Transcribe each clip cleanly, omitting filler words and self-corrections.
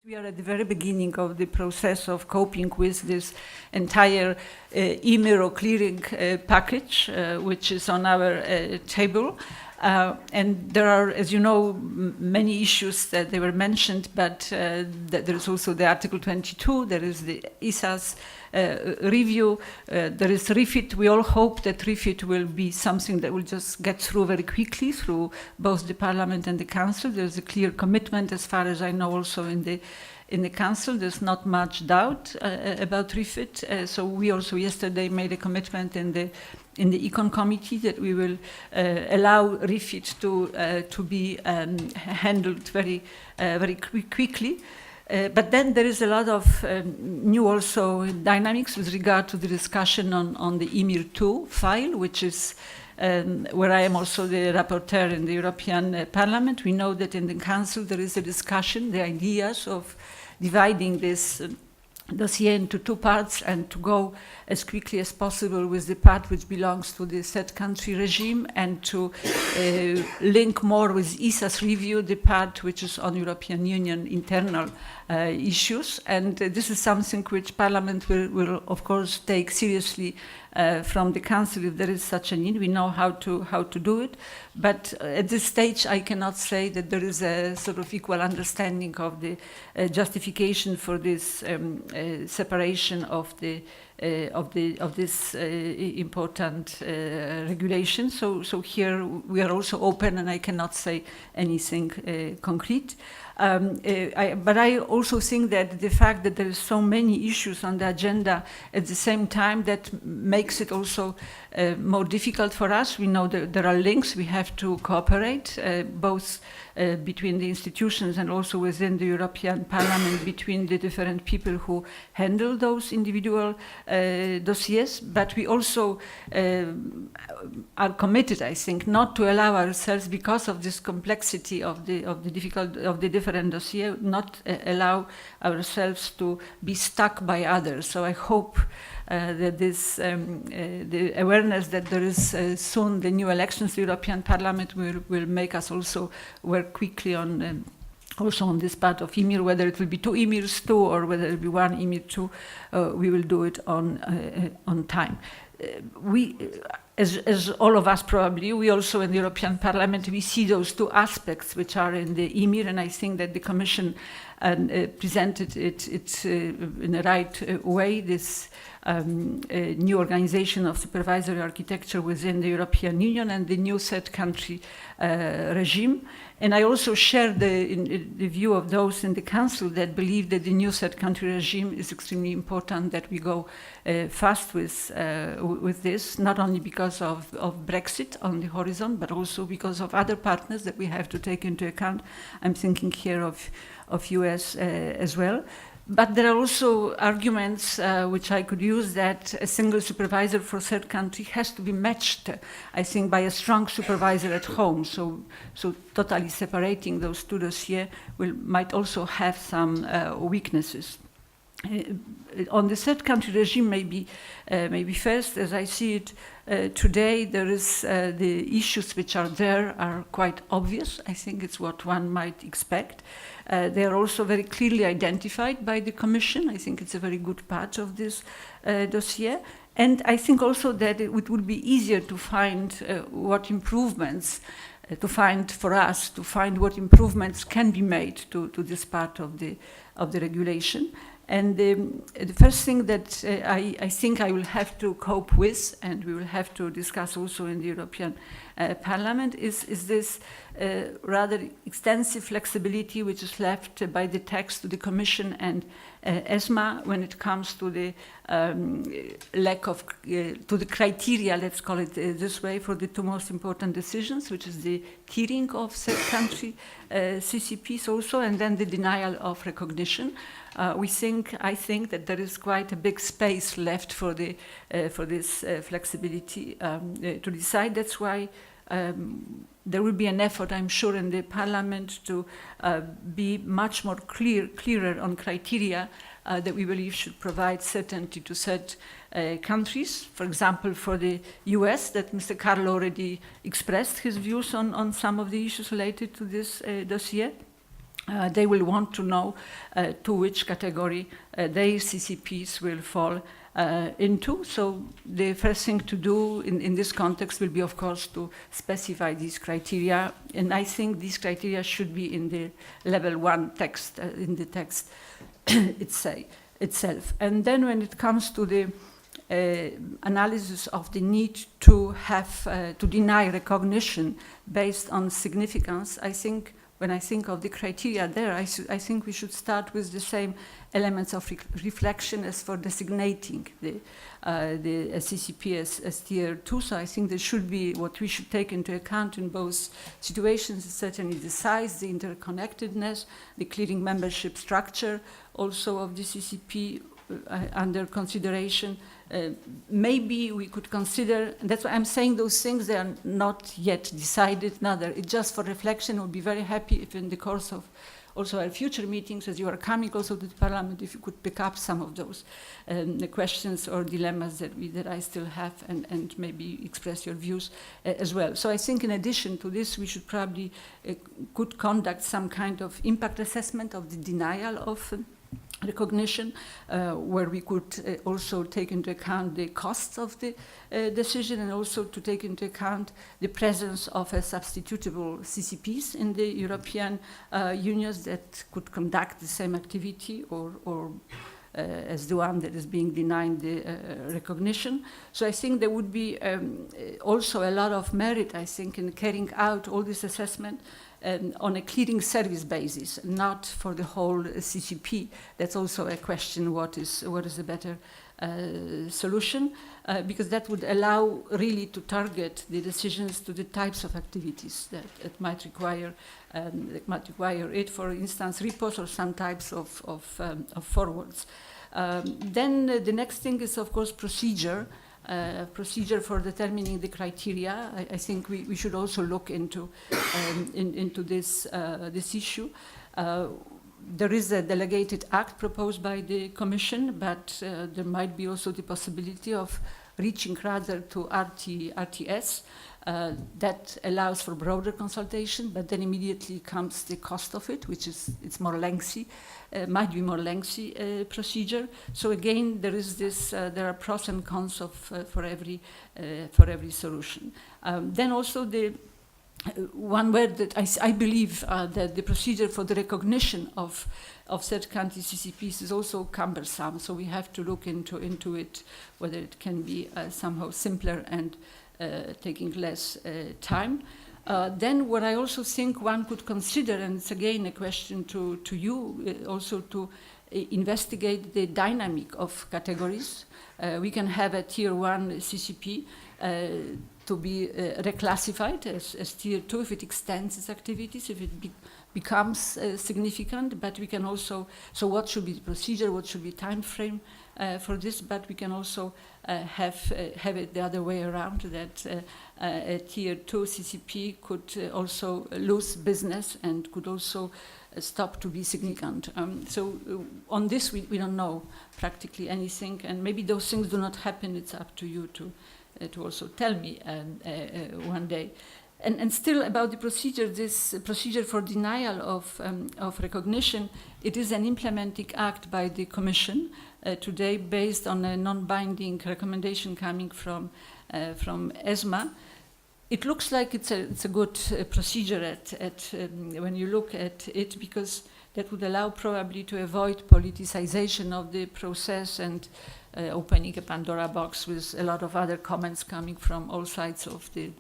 We are at the very beginning of the process of coping with this entire EMIR or clearing package, which is on our table. And there are, as you know, many issues that they were mentioned, but there is also the Article 22, there is the ESA's review, there is REFIT. We all hope that REFIT will be something that will just get through very quickly through both the Parliament and the Council. There's a clear commitment, as far as I know, also in the Council. There's not much doubt about REFIT. So we also yesterday made a commitment in the Econ Committee that we will allow REFIT to be handled very quickly. But then there is a lot of new also dynamics with regard to the discussion on the EMIR 2 file, which is where I am also the rapporteur in the European Parliament. We know that in the Council there is a discussion, the ideas of dividing this dossier into two parts and to go as quickly as possible with the part which belongs to the third country regime and to link more with ESA's review, the part which is on European Union internal issues. And this is something which Parliament will of course take seriously from the Council if there is such a need. We know how to do it, but at this stage I cannot say that there is a sort of equal understanding of the justification for this separation of this important regulation. So here we are also open, and I cannot say anything concrete. But I also think that the fact that there are so many issues on the agenda at the same time, that makes it also more difficult for us. We know that there are links. We have to cooperate both between the institutions and also within the European Parliament, between the different people who handle those individual dossiers. But we also are committed, I think, not to allow ourselves, because of this complexity of the different dossiers, not allow ourselves to be stuck by others. So I hope that this the awareness that there is soon the new elections, the European Parliament will make us also work quickly on also on this part of EMIR, whether it will be 2 EMIRs 2 or whether it will be 1 EMIR 2, we will do it on time. We, as all of us probably, we also in the European Parliament, we see those two aspects which are in the EMIR, and I think that the Commission presented it in the right way, this new organization of supervisory architecture within the European Union and the new third country regime. And I also share the view of those in the Council that believe that the new third country regime is extremely important, that we go fast with this, not only because of Brexit on the horizon, but also because of other partners that we have to take into account. I'm thinking here of US as well. But there are also arguments which I could use, that a single supervisor for third country has to be matched, I think, by a strong supervisor at home. So totally separating those two dossiers might also have some weaknesses. On the third country regime, maybe first, as I see it today, there is the issues which are there are quite obvious. I think it's what one might expect. They are also very clearly identified by the Commission. I think it's a very good part of this dossier. And I think also that it would be easier to find what improvements, to find what improvements can be made to this part of the regulation. And the first thing that I think I will have to cope with, and we will have to discuss also in the European Parliament, is this rather extensive flexibility which is left by the text to the Commission and ESMA when it comes to the lack of, to the criteria, let's call it this way, for the two most important decisions, which is the tiering of third country CCPs also, and then the denial of recognition. I think that there is quite a big space left for this flexibility to decide. That's why there will be an effort, I'm sure, in the Parliament to be much more clearer on criteria that we believe should provide certainty to third countries. For example, for the US, that Mr. Carlo already expressed his views on some of the issues related to this dossier. they will want to know to which category their CCPs will fall into. So the first thing to do in this context will be, of course, to specify these criteria. And I think these criteria should be in the level 1 text, in the text itself. And then when it comes to the analysis of the need to have, to deny recognition based on significance, I think when I think of the criteria there, I think we should start with the same elements of reflection as for designating the CCP as tier 2. So I think there should be, what we should take into account in both situations is certainly the size, the interconnectedness, the clearing membership structure also of the CCP under consideration. Maybe we could consider, that's why I'm saying those things, they are not yet decided, neither. It's just for reflection. We'll be very happy if in the course of also our future meetings, as you are coming also to the Parliament, if you could pick up some of those the questions or dilemmas that I still have and maybe express your views as well. So I think in addition to this, we should probably could conduct some kind of impact assessment of the denial of recognition, where we could also take into account the costs of the decision and also to take into account the presence of a substitutable CCPs in the European unions that could conduct the same activity or as the one that is being denied the recognition. So I think there would be also a lot of merit, I think, in carrying out all this assessment on a clearing service basis, not for the whole CCP. That's also a question, what is a better solution, because that would allow really to target the decisions to the types of activities that might require it, for instance, repos or some types of forwards. Then the next thing is, of course, procedure for determining the criteria. I think we should also look into this issue. There is a delegated act proposed by the Commission, but there might be also the possibility of reaching rather to RTS. That allows for broader consultation, but then immediately comes the cost of it, which is more lengthy, might be more lengthy procedure. So again, there is this. There are pros and cons for every solution. Then also the one word that I believe that the procedure for the recognition of third country CCPs is also cumbersome. So we have to look into it, whether it can be somehow simpler and taking less time. Then what I also think one could consider, and it's again a question to you, also to investigate the dynamic of categories. We can have a tier 1 CCP to be reclassified as tier 2 if it extends its activities, if it becomes significant, but we can also, so what should be the procedure, what should be time frame for this, but we can also have it the other way around, that a tier 2 CCP could also lose business and could also stop to be significant. So on this we don't know practically anything, and maybe those things do not happen. It's up to you to also tell me one day. And still about the procedure, this procedure for denial of recognition, it is an implementing act by the Commission today based on a non-binding recommendation coming from ESMA. It looks like it's a good procedure when you look at it, because that would allow probably to avoid politicization of the process and opening a Pandora box with a lot of other comments coming from all sides of the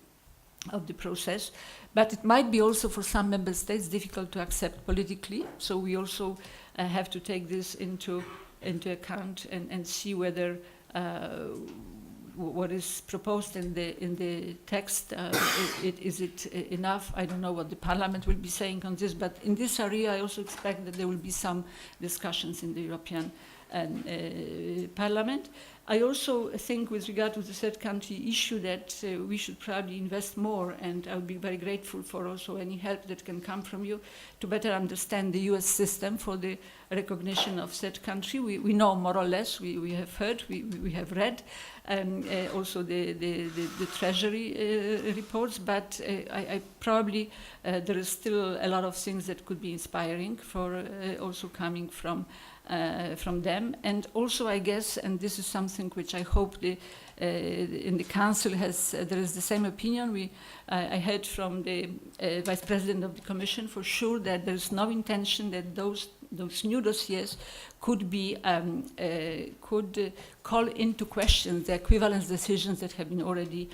process. But it might be also for some member states difficult to accept politically. So we also have to take this into account and see whether what is proposed in the text is it enough. I don't know what the Parliament will be saying on this, but in this area I also expect that there will be some discussions in the European Parliament. I also think with regard to the third country issue that we should probably invest more, and I would be very grateful for also any help that can come from you to better understand the US system for the recognition of third country. We know more or less, we have heard, we have read also the Treasury reports, but I probably there is still a lot of things that could be inspiring for also coming from them. And also, I guess, and this is something which I hope in the Council there is the same opinion. I heard from the Vice President of the Commission for sure that there is no intention that those new dossiers could call into question the equivalence decisions that have been already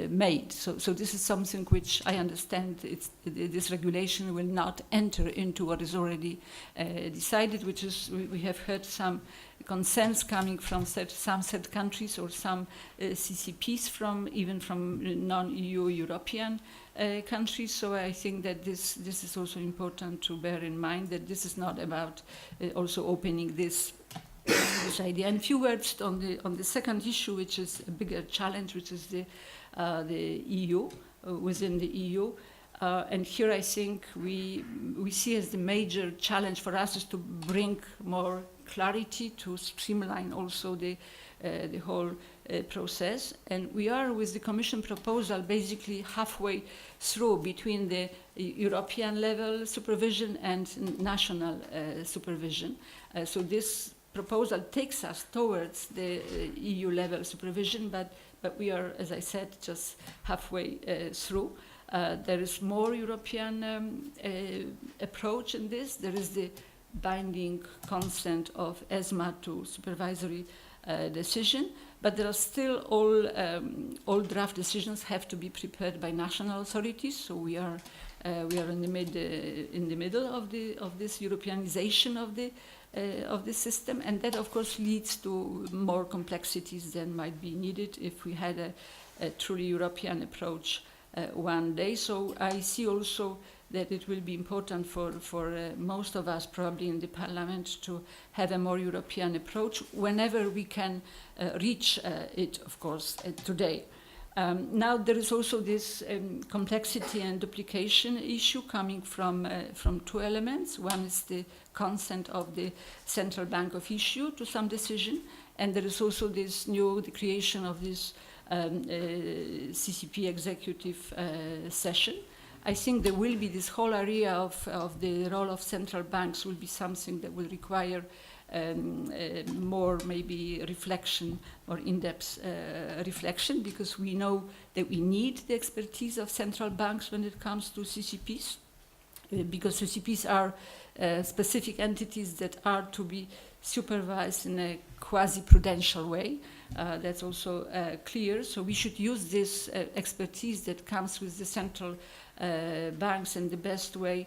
made. So this is something which I understand this regulation will not enter into what is already decided, which is we have heard some concerns coming from some third countries or some CCPs even from non-EU European countries. So I think that this is also important to bear in mind, that this is not about also opening this idea. And a few words on the second issue, which is a bigger challenge, which is the EU, within the EU. And here I think we see as the major challenge for us is to bring more clarity, to streamline also the whole process. And we are, with the Commission proposal, basically halfway through between the European level supervision and national supervision. So this proposal takes us towards the EU level supervision, but we are, as I said, just halfway through. There is more European approach in this. There is the binding consent of ESMA to supervisory decision, but there are still all draft decisions have to be prepared by national authorities. So we are in the middle of this Europeanization of the system, and that of course leads to more complexities than might be needed if we had a truly European approach one day. So I see also that it will be important for most of us probably in the Parliament to have a more European approach whenever we can reach it, of course, today. Now there is also this complexity and duplication issue coming from two elements. One is the consent of the central bank of issue to some decision, and there is also the creation of this CCP executive session. I think there will be this whole area of the role of central banks will be something that will require more maybe reflection or in-depth reflection, because we know that we need the expertise of central banks when it comes to CCPs, because CCPs are specific entities that are to be supervised in a quasi-prudential way. That's also clear. So we should use this expertise that comes with the central banks in the best way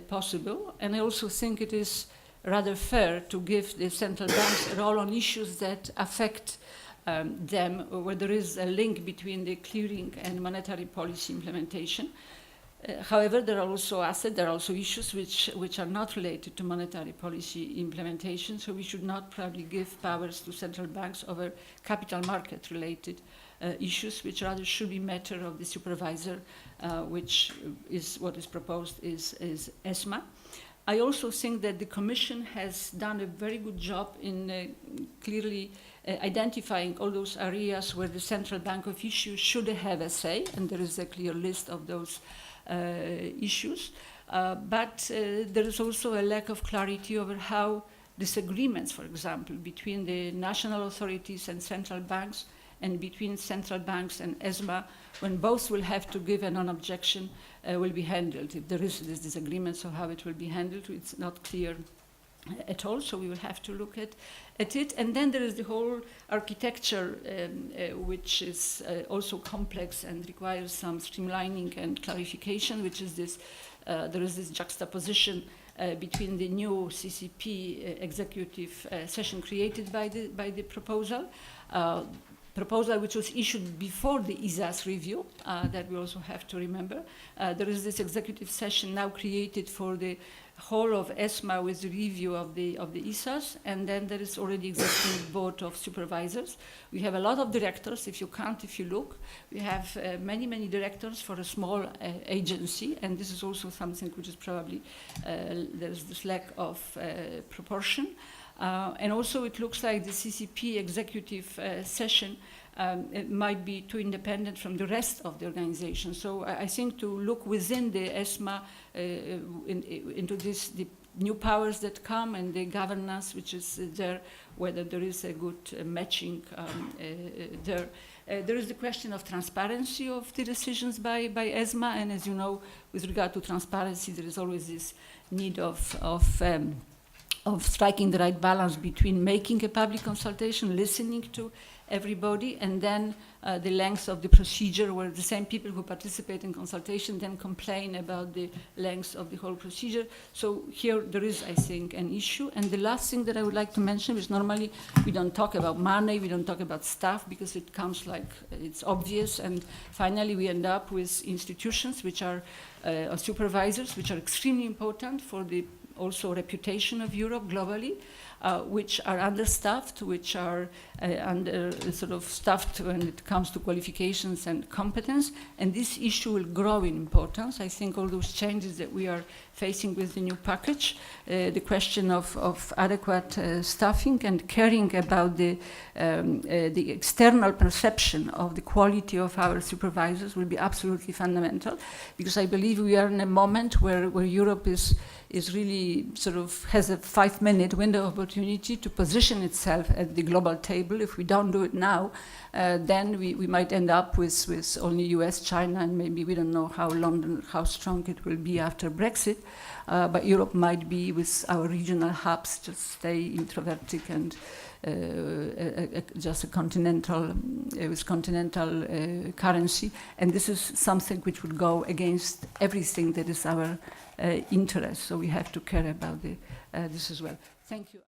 possible. And I also think it is rather fair to give the central banks a role on issues that affect them, where there is a link between the clearing and monetary policy implementation. However, there are also issues which are not related to monetary policy implementation, so we should not probably give powers to central banks over capital market related issues, which rather should be matter of the supervisor, which is what is proposed is ESMA. I also think that the Commission has done a very good job in clearly identifying all those areas where the central bank of issues should have a say, and there is a clear list of those issues. But there is also a lack of clarity over how disagreements, for example, between the national authorities and central banks, and between central banks and ESMA, when both will have to give a non-objection, will be handled. If there is this disagreement, so how it will be handled, it's not clear at all, so we will have to look at it. And then there is the whole architecture, which is also complex and requires some streamlining and clarification, which is this, there is this juxtaposition between the new CCP executive session created by the proposal, proposal which was issued before the ESA's review, that we also have to remember. There is this executive session now created for the whole of ESMA with the review of the ESAs, and then there is already existing board of supervisors. We have a lot of directors. If you look, we have many directors for a small agency, and this is also something which is probably, there's this lack of proportion. And also it looks like the CCP executive session it might be too independent from the rest of the organization. So I think to look within the ESMA into the new powers that come and the governance which is there, whether there is a good matching there. There is the question of transparency of the decisions by ESMA, and as you know, with regard to transparency, there is always this need of striking the right balance between making a public consultation, listening to everybody, and then the length of the procedure, where the same people who participate in consultation then complain about the length of the whole procedure. So here there is, I think, an issue. And the last thing that I would like to mention is normally we don't talk about money, we don't talk about staff, because it comes like it's obvious, and finally we end up with institutions which are supervisors, which are extremely important for the also reputation of Europe globally, which are understaffed, which are under sort of staffed when it comes to qualifications and competence, and this issue will grow in importance. I think all those changes that we are facing with the new package, the question of adequate staffing and caring about the external perception of the quality of our supervisors will be absolutely fundamental, because I believe we are in a moment where Europe is really sort of has a 5-minute window of opportunity to position itself at the global table. If we don't do it now, then we might end up with only US, China, and maybe we don't know how strong it will be after Brexit. But Europe might be with our regional hubs, just stay introverted and just a continental, with continental currency. And this is something which would go against everything that is our interest. So we have to care about this as well. Thank you.